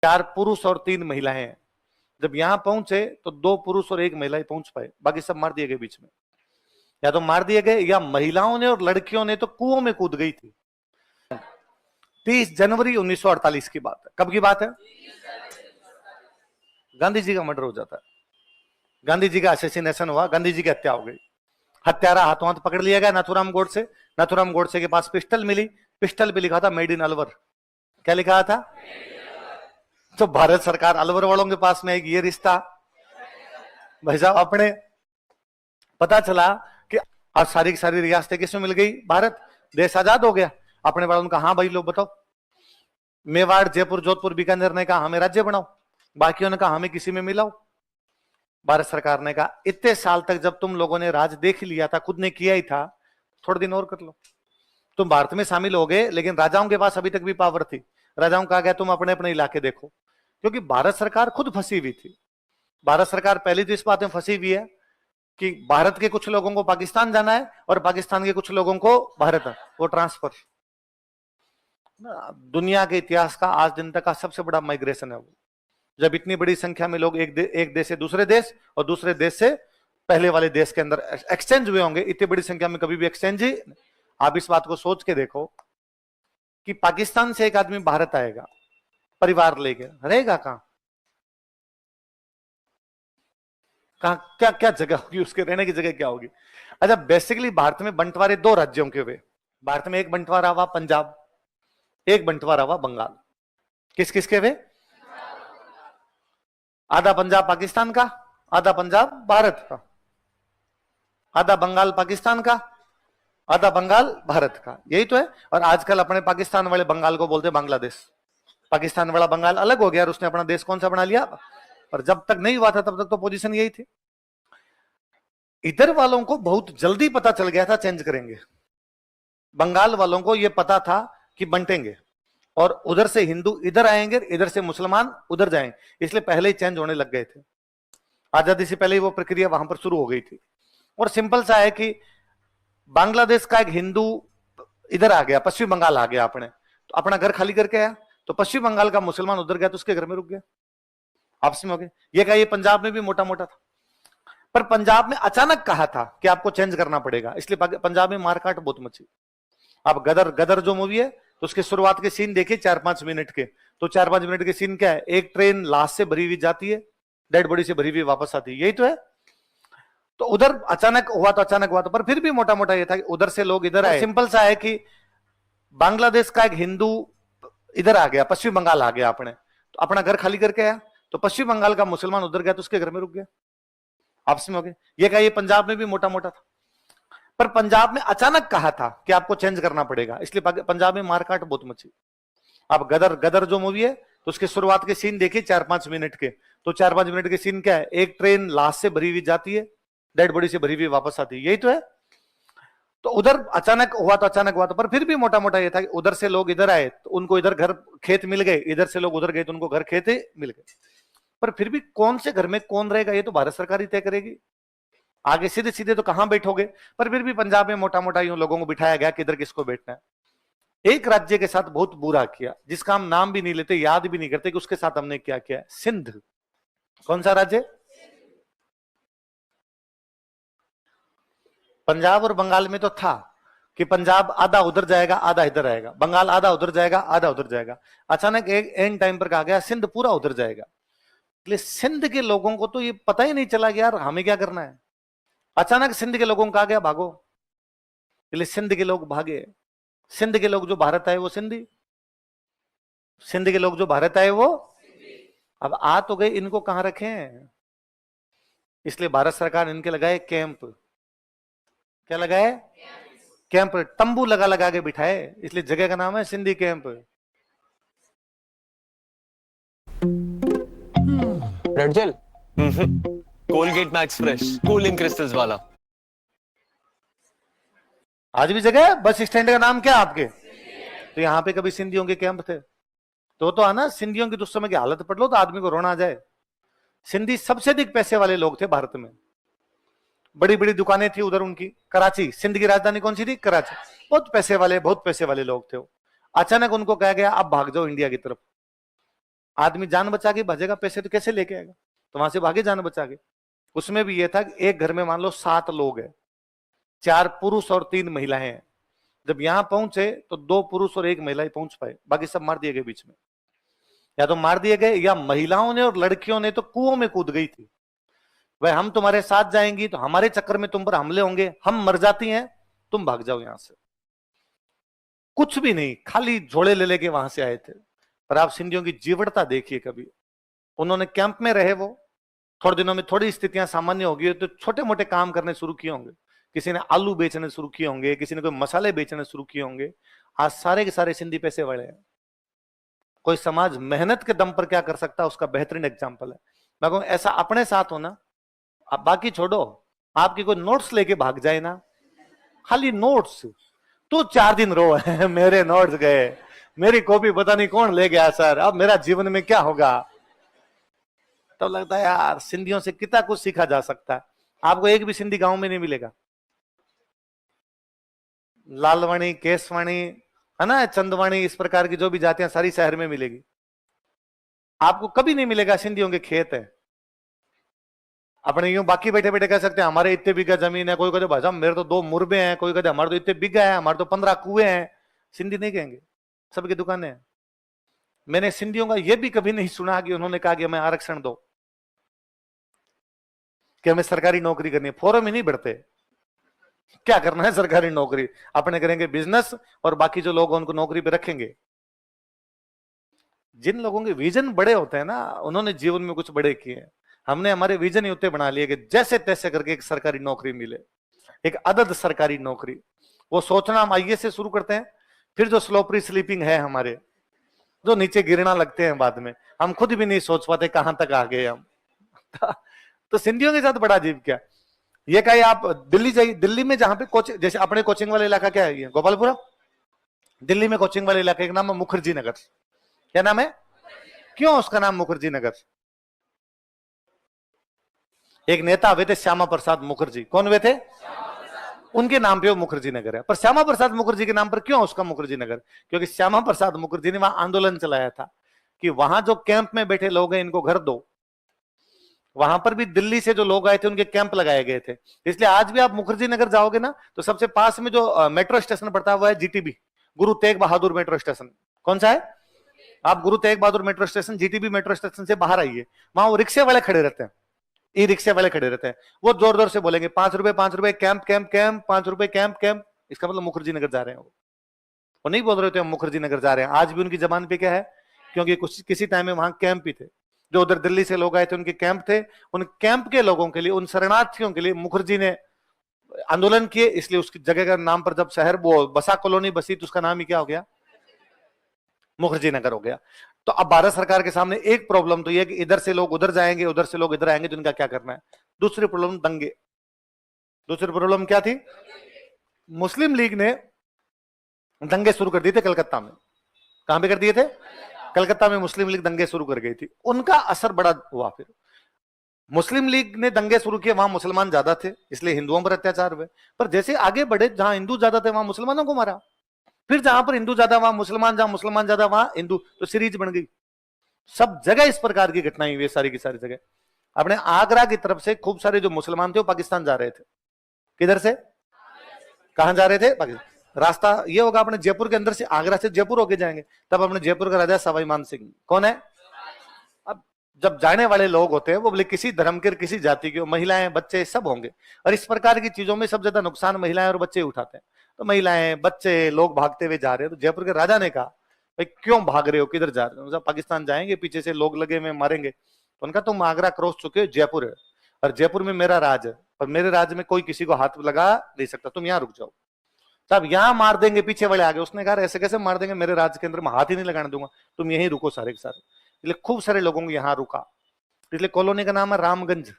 4 पुरुष और 3 महिलाएं हैं। जब यहां पहुंचे तो 2 पुरुष और 1 महिला ही पहुंच पाए, बाकी सब मार दिए गए बीच में। या तो मार दिए गए या महिलाओं ने और लड़कियों ने तो कुओं में कूद गई थी। 30 जनवरी 1948 की बात है। कब की बात है? गांधी जी का मर्डर हो जाता है, गांधी जी का असैसिनेशन हुआ, गांधी जी की हत्या हो गई। हत्यारा हाथों हाथ पकड़ लिया गया नाथूराम गोडसे। नाथूराम गोडसे के पास पिस्टल मिली, पिस्टल पे लिखा था मेड इन अलवर। क्या लिखा था? तो भारत सरकार अलवर वालों के पास में एक ये रिश्ता भाई साहब अपने पता चला कि आज सारी की सारी रियासतें किसमें मिल गई? भारत देश आजाद हो गया। अपने वालों ने कहा हाँ भाई लोग बताओ, मेवाड़ जयपुर जोधपुर बीकानेर ने कहा हमें राज्य बनाओ, बाकियों ने कहा हमें किसी में मिलाओ। भारत सरकार ने कहा इतने साल तक जब तुम लोगों ने राज देख लिया था, खुद ने किया ही था, थोड़े दिन और कर लो। तुम भारत में शामिल हो गए, लेकिन राजाओं के पास अभी तक भी पावर थी। राजाओं को कहा गया तुम अपने अपने इलाके देखो, क्योंकि भारत सरकार खुद फंसी हुई थी। भारत सरकार पहली तो इस बात में फंसी हुई है कि भारत के कुछ लोगों को पाकिस्तान जाना है और पाकिस्तान के कुछ लोगों को भारत, वो ट्रांसफर। दुनिया के इतिहास का आज दिन तक का सबसे बड़ा माइग्रेशन है वो, जब इतनी बड़ी संख्या में लोग एक देश से दूसरे देश और दूसरे देश से पहले वाले देश के अंदर एक्सचेंज हुए होंगे। इतनी बड़ी संख्या में कभी भी एक्सचेंज ही। आप इस बात को सोच के देखो कि पाकिस्तान से एक आदमी भारत आएगा, परिवार लेके रहेगा कहां? क्या क्या जगह होगी उसके रहने की? जगह क्या होगी? अच्छा, बेसिकली भारत में बंटवारे 2 राज्यों के हुए। भारत में एक बंटवारा हुआ पंजाब, एक बंटवारा हुआ बंगाल। किस किस के हुए? आधा पंजाब पाकिस्तान का, आधा पंजाब भारत का। आधा बंगाल पाकिस्तान का, आधा बंगाल भारत का। यही तो है। और आजकल अपने पाकिस्तान वाले बंगाल को बोलते बांग्लादेश। पाकिस्तान वाला बंगाल अलग हो गया और उसने अपना देश कौन सा बना लिया। और जब तक नहीं हुआ था तब तक तो पोजीशन यही थी। इधर वालों को बहुत जल्दी पता चल गया था चेंज करेंगे। बंगाल वालों को यह पता था कि बंटेंगे और उधर से हिंदू इधर आएंगे, इधर से मुसलमान उधर जाएंगे, इसलिए पहले ही चेंज होने लग गए थे। आजादी से पहले ही वो प्रक्रिया वहां पर शुरू हो गई थी। और सिंपल सा है कि बांग्लादेश का एक हिंदू इधर आ गया, पश्चिम बंगाल आ गया, अपने तो अपना घर खाली करके आया, तो पश्चिम बंगाल का मुसलमान उधर गया तो उसके घर में रुक गया, आपस में हो गए। ये कहा, ये पंजाब में भी मोटा मोटा था, पर पंजाब में अचानक कहा था कि आपको चेंज करना पड़ेगा, इसलिए पंजाब में मारकाट बहुत मची। अब गदर गदर जो मूवी है तो उसके शुरुआत के सीन देखिए 4-5 मिनट के, तो 4-5 मिनट के सीन क्या है? एक ट्रेन लाश से भरी हुई जाती है, डेड बॉडी से भरी हुई वापस आती है, यही तो है। तो उधर अचानक हुआ तो अचानक हुआ तो, पर फिर भी मोटा मोटा ये था कि उधर से लोग इधर आए। सिंपल सा है कि बांग्लादेश का एक हिंदू इधर आ गया, पश्चिम बंगाल आ गया, अपने तो अपना घर खाली करके आया, तो पश्चिम बंगाल का मुसलमान उधर गया तो उसके घर में रुक गया, आपस में हो गए। ये कहा, ये पंजाब में भी मोटा मोटा था, पर पंजाब में अचानक कहा था कि आपको चेंज करना पड़ेगा, इसलिए पंजाब में मारकाट बहुत मची। अब गदर गदर जो मूवी है तो उसके शुरुआत के सीन देखिए 4-5 मिनट के, तो 4-5 मिनट के सीन क्या है? एक ट्रेन लाश से भरी हुई जाती है, डेड बॉडी से भरी हुई वापस आती है, यही तो है। तो उधर अचानक हुआ तो अचानक हुआ तो, पर फिर भी मोटा मोटा ये था कि उधर से लोग इधर आए तो उनको इधर घर खेत मिल गए, इधर से लोग उधर गए तो उनको घर खेत मिल गए। पर फिर भी कौन से घर में कौन रहेगा ये तो भारत सरकार ही तय करेगी। आगे सीधे सीधे तो कहां बैठोगे, पर फिर भी पंजाब में मोटा मोटा यूं लोगों को बिठाया गया कि इधर किसको बैठना है। एक राज्य के साथ बहुत बुरा किया, जिसका हम नाम भी नहीं लेते, याद भी नहीं करते कि उसके साथ हमने क्या किया। सिंध। कौन सा राज्य? पंजाब और बंगाल में तो था कि पंजाब आधा उधर जाएगा आधा इधर आएगा, बंगाल आधा उधर जाएगा आधा उधर जाएगा। अचानक एक एंड टाइम पर कहा गया सिंध पूरा उधर जाएगा। इसलिए सिंध के लोगों को तो ये पता ही नहीं चला कि यार हमें क्या करना है। अचानक सिंध के लोगों को कहा गया भागो, इसलिए सिंध के लोग भागे। सिंध के लोग जो भारत आए वो सिंधी, सिंध के लोग जो भारत आए वो। अब आ तो गए, इनको कहां रखें? इसलिए भारत सरकार इनके लगाए कैंप। क्या लगाए? कैंप। तंबू लगा लगा के बिठाए, इसलिए जगह का नाम है Sindhi camp. Red gel. Colgate Max Fresh cooling crystals वाला। आज भी जगह है। बस स्टैंड का नाम क्या आपके? तो यहाँ पे कभी सिंधियों के कैंप थे तो आना। सिंधियों की तो उस समय की हालत पढ़ लो तो आदमी को रोना आ जाए। सिंधी सबसे अधिक पैसे वाले लोग थे भारत में, बड़ी बड़ी दुकानें थी उधर उनकी। कराची, सिंध की राजधानी कौन सी थी? कराची। बहुत पैसे वाले लोग थे वो। अचानक उनको कहा गया अब भाग जाओ इंडिया की तरफ। आदमी जान बचा के भागेगा, पैसे तो कैसे लेके आएगा? तो वहां से भागे जान बचा के। उसमें भी ये था कि एक घर में मान लो 7 लोग हैं, 4 पुरुष और 3 महिलाएं हैं। जब यहां पहुंचे तो 2 पुरुष और 1 महिला ही पहुंच पाए, बाकी सब मार दिए गए बीच में। या तो मार दिए गए, या महिलाओं ने और लड़कियों ने तो कुओं में कूद गई थी। भाई हम तुम्हारे साथ जाएंगी तो हमारे चक्कर में तुम पर हमले होंगे, हम मर जाती हैं, तुम भाग जाओ यहां से। कुछ भी नहीं, खाली झोले ले लेके वहां से आए थे। पर आप सिंधियों की जीवटता देखिए कभी। उन्होंने कैंप में रहे, वो थोड़े दिनों में थोड़ी स्थितियां सामान्य होगी तो छोटे मोटे काम करने शुरू किए होंगे। किसी ने आलू बेचने शुरू किए होंगे, किसी ने कोई मसाले बेचने शुरू किए होंगे। आज सारे के सारे सिंधी पैसे वाले हैं। कोई समाज मेहनत के दम पर क्या कर सकता है, उसका बेहतरीन एग्जाम्पल है। मैं कहूं ऐसा अपने साथ होना, आप बाकी छोड़ो, आपकी कोई नोट्स लेके भाग जाए ना, खाली नोट्स, तो 4 दिन रो है मेरे नोट्स गए, मेरी कॉपी पता नहीं कौन ले गया सर, अब मेरा जीवन में क्या होगा। तो लगता है यार सिंधियों से कितना कुछ सीखा जा सकता है। आपको एक भी सिंधी गांव में नहीं मिलेगा। लालवाणी, केसवाणी, है ना, चंदवाणी, इस प्रकार की जो भी जातियां सारी शहर में मिलेगी। आपको कभी नहीं मिलेगा सिंधियों के खेत है। अपने यूं बाकी बैठे बैठे कह सकते हैं हमारे इतने बीघा जमीन है, कोई कहते भाई साहब मेरे तो 2 मुरबे हैं, कोई कहते हमारे तो इतने बीघा है, हमारे तो 15 कुएं हैं। सिंधी नहीं कहेंगे, सबकी दुकानें हैं। मैंने सिंधियों का यह भी कभी नहीं सुना कि उन्होंने कहा कि हमें आरक्षण दो, कि हमें सरकारी नौकरी करनी है। फॉर्म ही नहीं भरते। क्या करना है सरकारी नौकरी, अपने करेंगे बिजनेस और बाकी जो लोग उनको नौकरी पे रखेंगे। जिन लोगों के विजन बड़े होते हैं ना, उन्होंने जीवन में कुछ बड़े किए हैं। हमने हमारे विजन ही उतने बना लिए कि जैसे तैसे करके एक सरकारी नौकरी मिले, एक अदद सरकारी नौकरी। वो सोचना हम आईएएस से शुरू करते हैं, फिर जो स्लोपरी स्लीपिंग है हमारे, जो नीचे गिरना लगते हैं बाद में, हम खुद भी नहीं सोच पाते कहां तक आ गए हम। तो सिंधियों के साथ बड़ा अजीब क्या, ये कहे आप दिल्ली जाइए, दिल्ली में जहां पे कोचिंग, जैसे अपने कोचिंग वाला इलाका क्या है, ये गोपालपुरा। दिल्ली में कोचिंग वाले इलाके का नाम है मुखर्जी नगर। क्या नाम है, क्यों उसका नाम मुखर्जी नगर? एक नेता हुए थे श्यामा प्रसाद मुखर्जी। कौन हुए थे? उनके नाम पे वो मुखर्जी नगर है। पर श्यामा प्रसाद मुखर्जी के नाम पर क्यों उसका मुखर्जी नगर? क्योंकि श्यामा प्रसाद मुखर्जी ने वहां आंदोलन चलाया था कि वहां जो कैंप में बैठे लोग हैं इनको घर दो। वहां पर भी दिल्ली से जो लोग आए थे उनके कैंप लगाए गए थे। इसलिए आज भी आप मुखर्जी नगर जाओगे ना, तो सबसे पास में जो मेट्रो स्टेशन पड़ता है वो है जीटीबी, गुरु तेग बहादुर मेट्रो स्टेशन। कौन सा है? आप Guru Tegh Bahadur metro station, GTB metro station से बाहर आइए, वहां वो रिक्शे वाले खड़े रहते हैं, ई रिक्शे वाले खड़े रहते हैं। वो जोर जोर से बोलेंगे 5 रुपए 5 रुपए, कैंप कैंप कैंप, 5 रुपए कैंप कैंप। इसका मतलब मुखर्जी नगर जा रहे हैं। वो नहीं बोल रहे थे हम मुखर्जी नगर जा रहे हैं। आज भी उनकी जबान पे क्या है, क्योंकि कुछ किसी टाइम में वहां कैंप ही थे, जो उधर दिल्ली से लोग आए थे उनके कैंप थे। उन कैंप के लोगों के लिए, उन शरणार्थियों के लिए मुखर्जी ने आंदोलन किए, इसलिए उसकी जगह का नाम पर जब शहर वो बसा कॉलोनी बसी तो उसका नाम ही क्या हो गया, मुखर्जी नगर हो गया। तो अब भारत सरकार के सामने एक प्रॉब्लम तो यह कि इधर से लोग उधर जाएंगे, उधर से लोग इधर आएंगे, तो इनका क्या करना है। दूसरी प्रॉब्लम दंगे। दूसरी प्रॉब्लम क्या थी? मुस्लिम लीग ने दंगे शुरू कर दिए थे कलकत्ता में। कहां पे कर दिए थे? कलकत्ता में मुस्लिम लीग दंगे शुरू कर गई थी। उनका असर बड़ा हुआ। फिर मुस्लिम लीग ने दंगे शुरू किए, वहां मुसलमान ज्यादा थे इसलिए हिंदुओं पर अत्याचार हुए। पर जैसे आगे बढ़े, जहां हिंदू ज्यादा थे वहां मुसलमानों को मारा। फिर जहां पर हिंदू ज्यादा वहां मुसलमान, जहां मुसलमान ज्यादा वहां हिंदू, तो सीरीज बन गई। सब जगह इस प्रकार की घटनाएं हुई, सारी की सारी जगह। अपने आगरा की तरफ से खूब सारे जो मुसलमान थे वो पाकिस्तान जा रहे थे। किधर से? कहां जा रहे थे? पाकिस्तान। रास्ता ये होगा, अपने जयपुर के अंदर से आगरा से जयपुर होके जाएंगे। तब अपने जयपुर का राजा सवाई मान सिंह कौन है? अब जब जाने वाले लोग होते हैं वो बोले किसी धर्म के, किसी जाति के, महिलाएं बच्चे सब होंगे। और इस प्रकार की चीजों में सब ज्यादा नुकसान महिलाएं और बच्चे उठाते हैं। तो महिलाएं, बच्चे, लोग भागते हुए जा रहे हैं। तो जयपुर के राजा ने कहा भाई क्यों भाग रहे हो, किधर जा रहे हो? पाकिस्तान जाएंगे, पीछे से लोग लगे हुए मारेंगे। तो उनका तुम आगरा क्रॉस चुके हो, जयपुर है, और जयपुर में मेरा राज है, और मेरे राज्य में कोई किसी को हाथ लगा नहीं सकता, तुम यहाँ रुक जाओ। तब यहां मार देंगे, पीछे वाले आगे। उसने कहा ऐसे कैसे मार देंगे, मेरे राज्य के अंदर मैं हाथ ही नहीं लगाने दूंगा, तुम यहीं रुको सारे के सारे। इसलिए खूब सारे लोगों को यहां रुका। इसलिए कॉलोनी का नाम है रामगंज।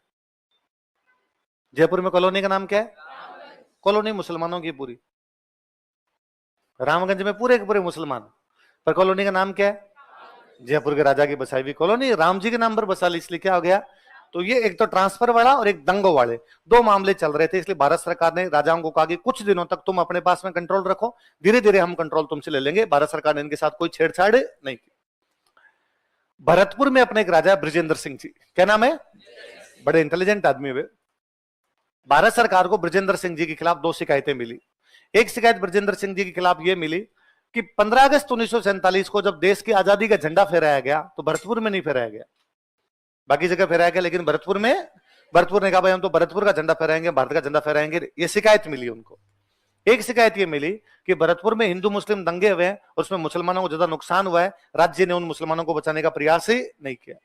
जयपुर में कॉलोनी का नाम क्या है? कॉलोनी मुसलमानों की पूरी। रामगंज में पूरे के पूरे मुसलमान, पर कॉलोनी का नाम क्या है? जयपुर के राजा की बसाई हुई कॉलोनी, राम जी के नाम पर बसा ली। इसलिए क्या हो गया, तो ये एक तो ट्रांसफर वाला और एक दंगों वाले दो मामले चल रहे थे। इसलिए भारत सरकार ने राजाओं को कहा कि कुछ दिनों तक तुम अपने पास में कंट्रोल रखो, धीरे धीरे हम कंट्रोल तुमसे ले लेंगे। भारत सरकार ने इनके साथ कोई छेड़छाड़ नहीं की। भरतपुर में अपने एक राजा है ब्रजेंद्र सिंह जी, क्या नाम है, बड़े इंटेलिजेंट आदमी हुए। भारत सरकार को ब्रजेंद्र सिंह जी के खिलाफ दो शिकायतें मिली। एक शिकायत ब्रजेंद्र सिंह जी के खिलाफ यह मिली कि 15 अगस्त 1947 को जब देश की आजादी का झंडा फहराया गया तो भरतपुर में नहीं फहराया गया, बाकी जगह फहराया गया, लेकिन भरतपुर ने कहा भाई हम तो भरतपुर का झंडा फहराएंगे, भारत का झंडा फहराएंगे। ये शिकायत मिली उनको। एक शिकायत ये मिली कि भरतपुर में हिंदू मुस्लिम दंगे हुए हैं, उसमें मुसलमानों को ज्यादा नुकसान हुआ है, राज्य ने उन मुसलमानों को बचाने का प्रयास ही नहीं किया।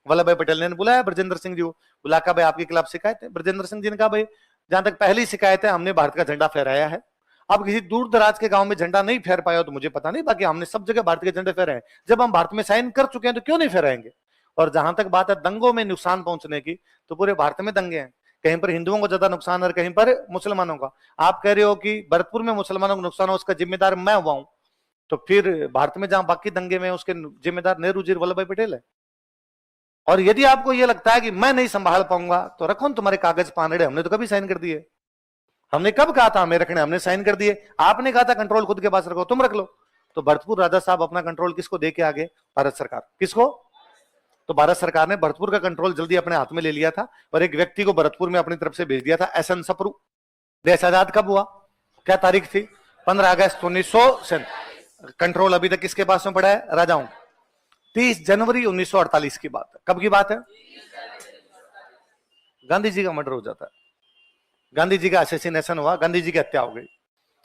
वल्लभ भाई पटेल ने बुलाया ब्रजेंद्र सिंह जी को, बुला कर भाई आपके खिलाफ शिकायत है। ब्रजेंद्र सिंह जी ने कहा भाई जहां तक पहली शिकायत है हमने भारत का झंडा फहराया है, अब किसी दूर दराज के गांव में झंडा नहीं फहर पाया तो मुझे पता नहीं, बाकी हमने सब जगह भारत के झंडे फहराए। जब हम भारत में साइन कर चुके हैं तो क्यों नहीं फहराएंगे। और जहां तक बात है दंगों में नुकसान पहुंचने की, तो पूरे भारत में दंगे हैं, कहीं पर हिंदुओं को ज्यादा नुकसान और कहीं पर मुसलमानों का। आप कह रहे हो कि भरतपुर में मुसलमानों को नुकसान हो उसका जिम्मेदार मैं हुआ हूं, तो फिर भारत में जहां बाकी दंगे में उसके जिम्मेदार नेहरू जी वल्लभ भाई पटेल है। और यदि आपको यह लगता है कि मैं नहीं संभाल पाऊंगा तो रखो न तुम्हारे कागज पानड़े, हमने तो कभी साइन कर दिए। हमने कब कहा था हमें रखने, हमने साइन कर दिए। आपने कहा था कंट्रोल खुद के पास रखो, तुम रख लो। तो भरतपुर राजा साहब अपना कंट्रोल किसको दे के आगे, भारत सरकार। किसको, तो भारत सरकार ने भरतपुर का कंट्रोल जल्दी अपने हाथ में ले लिया था और एक व्यक्ति को भरतपुर में अपनी तरफ से भेज दिया था, एसएन सप्रू। देश आजाद कब हुआ, क्या तारीख थी, 15 अगस्त 1947। कंट्रोल अभी तक किसके पास में पड़ा है, राजाओं। 30 जनवरी 1948 की बात है। कब की बात है, गांधी जी का मर्डर हो जाता है, गांधी जी का असैसिनेशन हुआ, गांधी जी की हत्या हो गई।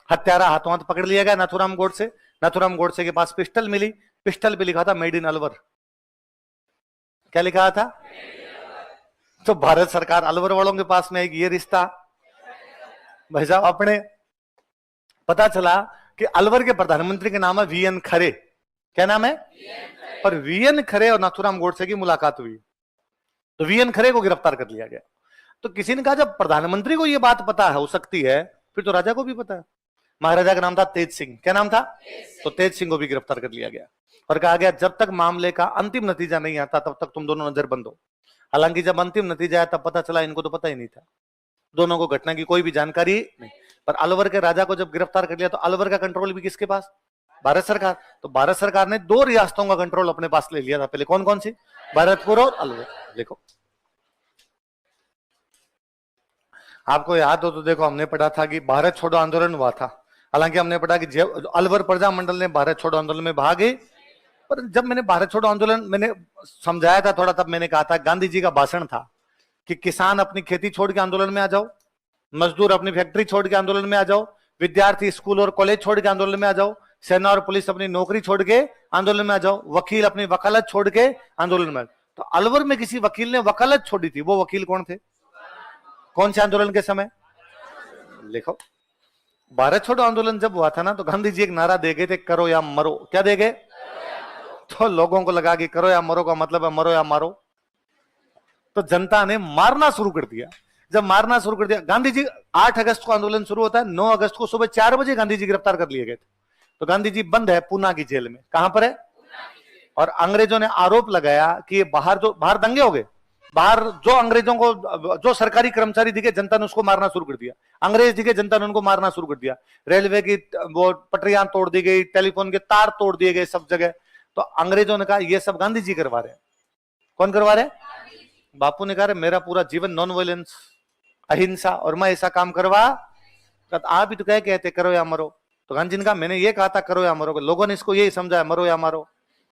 हत्यारा हाथों हाथ पकड़ लिया गया नाथूराम गोडसे। नाथूराम गोडसे के पास पिस्टल मिली, पिस्टल पे लिखा था मेड इन अलवर। क्या लिखा था, तो भारत सरकार अलवर वालों के पास में ये रिश्ता भाई साहब अपने। पता चला कि अलवर के प्रधानमंत्री के नाम है वीएन खरे। क्या नाम है, और वीएन खरे और नाथूराम गोडसे की मुलाकात हुई तो वीएन खरे को गिरफ्तार कर लिया गया। तो किसी ने कहा जब प्रधानमंत्री को यह बात पता हो सकती है फिर तो राजा को भी पता है। महाराजा का नाम था तेज सिंह। क्या नाम था, तो तेज सिंह को भी गिरफ्तार कर लिया गया और कहा गया जब तक मामले का अंतिम नतीजा नहीं आता तब तक तुम दोनों नजर बंद हो। हालांकि जब अंतिम नतीजा आया तब पता चला इनको तो पता ही नहीं था, दोनों को घटना की कोई भी जानकारी नहीं। पर अलवर के राजा को जब गिरफ्तार कर लिया तो अलवर का कंट्रोल भी किसके पास, भारत सरकार। तो भारत सरकार ने 2 रियासतों का कंट्रोल अपने पास ले लिया था पहले। कौन कौन सी, भरतपुर और अलवर। देखो आपको याद हो तो देखो हमने पढ़ा था कि भारत छोड़ो आंदोलन हुआ था। हालांकि हमने पढ़ा कि अलवर प्रजा मंडल ने भारत छोड़ो आंदोलन में भाग गए। पर जब मैंने भारत छोड़ो आंदोलन मैंने समझाया था थोड़ा, तब मैंने कहा था गांधी जी का भाषण था कि किसान अपनी खेती छोड़ के आंदोलन में आ जाओ, मजदूर अपनी फैक्ट्री छोड़ के आंदोलन में आ जाओ, विद्यार्थी स्कूल और कॉलेज छोड़ के आंदोलन में आ जाओ, सेना और पुलिस अपनी नौकरी छोड़ के आंदोलन में आ जाओ, वकील अपनी वकालत छोड़ के आंदोलन में। तो अलवर में किसी वकील ने वकालत छोड़ी थी, वो वकील कौन थे, कौन से आंदोलन के समय, लिखो। भारत छोड़ो आंदोलन जब हुआ था ना तो गांधी जी एक नारा दे गए थे, करो या मरो। क्या दे गए, तो लोगों को लगा कि करो या मरो का मतलब है मरो या मारो। तो जनता ने मारना शुरू कर दिया। जब मारना शुरू कर दिया, गांधी जी 8 अगस्त को आंदोलन शुरू होता है, 9 अगस्त को सुबह 4 बजे गांधी जी गिरफ्तार कर लिए गए थे। तो गांधी जी बंद है पूना की जेल में। कहां पर है, और अंग्रेजों ने आरोप लगाया कि ये बाहर दंगे हो गए, बाहर जो अंग्रेजों को जो सरकारी कर्मचारी दिखे जनता ने उसको मारना शुरू कर दिया, अंग्रेज दिखे जनता ने उनको मारना शुरू कर दिया। रेलवे की वो पटरियां तोड़ दी गई, टेलीफोन के तार तोड़ दिए गए सब जगह। तो अंग्रेजों ने कहा ये सब गांधी जी करवा रहे हैं। कौन करवा रहे, बापू ने कहा मेरा पूरा जीवन नॉन वायलेंस अहिंसा और मैं ऐसा काम करवा, आप ही तो क्या कहते करो या मरो। तो गांधी जी ने कहा मैंने ये कहा था करो या मरो, लोगों ने इसको यही समझा है मरो या मारो।